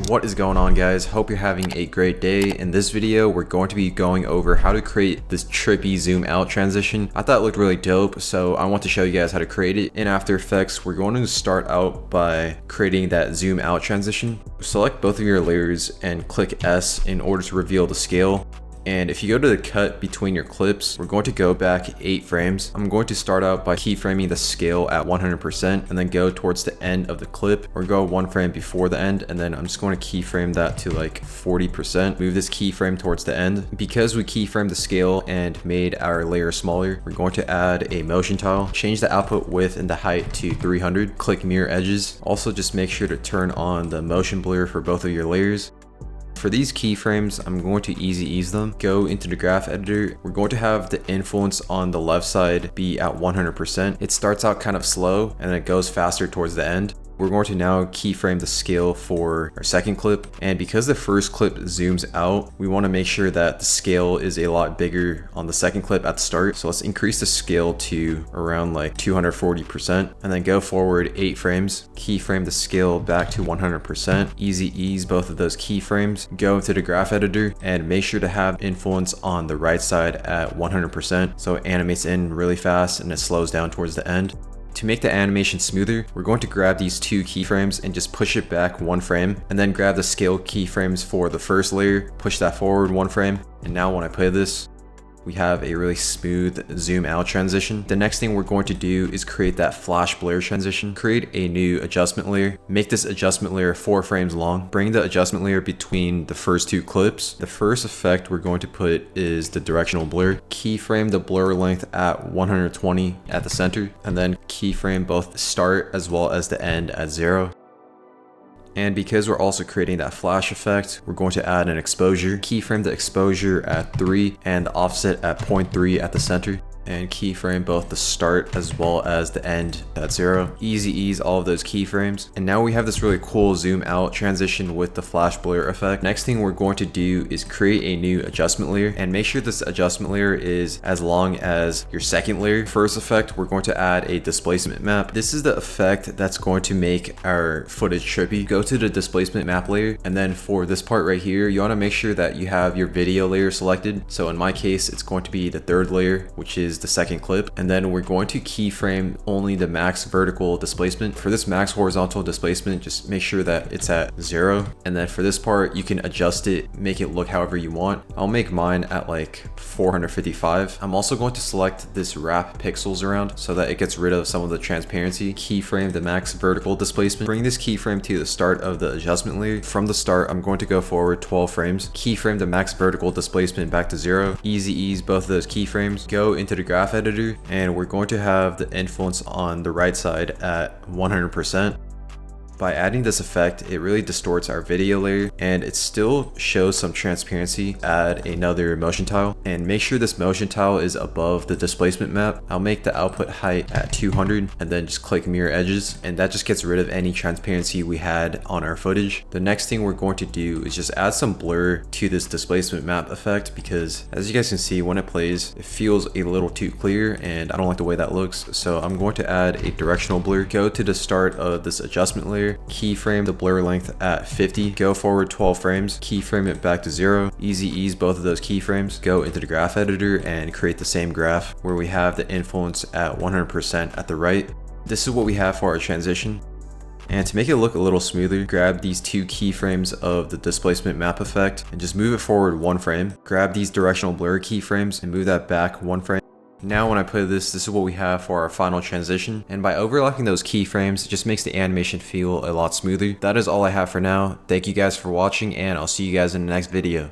What is going on, guys? Hope you're having a great day. In this video, we're going to be going over how to create this trippy zoom out transition. I thought it looked really dope, so I want to show you guys how to create it. In After Effects, we're going to start out by creating that zoom out transition. Select both of your layers and click S in order to reveal the scale. And if you go to the cut between your clips, we're going to go back 8 frames. I'm going to start out by keyframing the scale at 100% and then go towards the end of the clip, or go 1 frame before the end, and then I'm just going to keyframe that to like 40%. Move this keyframe towards the end. Because we keyframed the scale and made our layer smaller, we're going to add a motion tile. Change the output width and the height to 300. Click mirror edges. Also just make sure to turn on the motion blur for both of your layers. For these keyframes, I'm going to easy ease them. Go into the graph editor. We're going to have the influence on the left side be at 100%. It starts out kind of slow and it goes faster towards the end. We're going to now keyframe the scale for our second clip. And because the first clip zooms out, we want to make sure that the scale is a lot bigger on the second clip at the start. So let's increase the scale to around like 240% and then go forward 8 frames. Keyframe the scale back to 100%. Easy ease both of those keyframes. Go into the graph editor and make sure to have influence on the right side at 100%. So it animates in really fast and it slows down towards the end. To make the animation smoother, we're going to grab these 2 keyframes and just push it back 1 frame, and then grab the scale keyframes for the first layer, push that forward 1 frame, and now when I play this, we have a really smooth zoom out transition. The next thing we're going to do is create that flash blur transition. Create a new adjustment layer. Make this adjustment layer 4 frames long. Bring the adjustment layer between the first 2 clips. The first effect we're going to put is the directional blur. Keyframe the blur length at 120 at the center, and then keyframe both the start as well as the end at 0. And because we're also creating that flash effect, we're going to add an exposure. Keyframe the exposure at 3 and the offset at 0.3 at the center. And keyframe both the start as well as the end at 0. Easy ease all of those keyframes. And now we have this really cool zoom out transition with the flash blur effect. Next thing we're going to do is create a new adjustment layer, and make sure this adjustment layer is as long as your second layer. First effect, we're going to add a displacement map. This is the effect that's going to make our footage trippy. Go to the displacement map layer, and then for this part right here, you want to make sure that you have your video layer selected. So in my case, it's going to be the 3rd layer, which is the second clip, and then we're going to keyframe only the max vertical displacement. For this max horizontal displacement, just make sure that it's at 0, and then for this part you can adjust it, make it look however you want. I'll make mine at like 455. I'm also going to select this wrap pixels around so that it gets rid of some of the transparency. Keyframe the max vertical displacement. Bring this keyframe to the start of the adjustment layer. From the start, I'm going to go forward 12 frames. Keyframe the max vertical displacement back to 0. Easy ease both of those keyframes. Go into the graph editor, and we're going to have the influence on the right side at 100%. By adding this effect, it really distorts our video layer, and it still shows some transparency. Add another motion tile, and make sure this motion tile is above the displacement map. I'll make the output height at 200, and then just click mirror edges, and that just gets rid of any transparency we had on our footage. The next thing we're going to do is just add some blur to this displacement map effect, because as you guys can see, when it plays, it feels a little too clear, and I don't like the way that looks. So I'm going to add a directional blur. Go to the start of this adjustment layer. Keyframe the blur length at 50, go forward 12 frames, keyframe it back to 0, easy ease both of those keyframes, go into the graph editor and create the same graph where we have the influence at 100% at the right. This is what we have for our transition. And to make it look a little smoother, grab these 2 keyframes of the displacement map effect and just move it forward 1 frame. Grab these directional blur keyframes and move that back 1 frame. Now when I play this is what we have for our final transition, and by overlapping those keyframes, it just makes the animation feel a lot smoother. That is all I have for now. Thank you guys for watching, and I'll see you guys in the next video.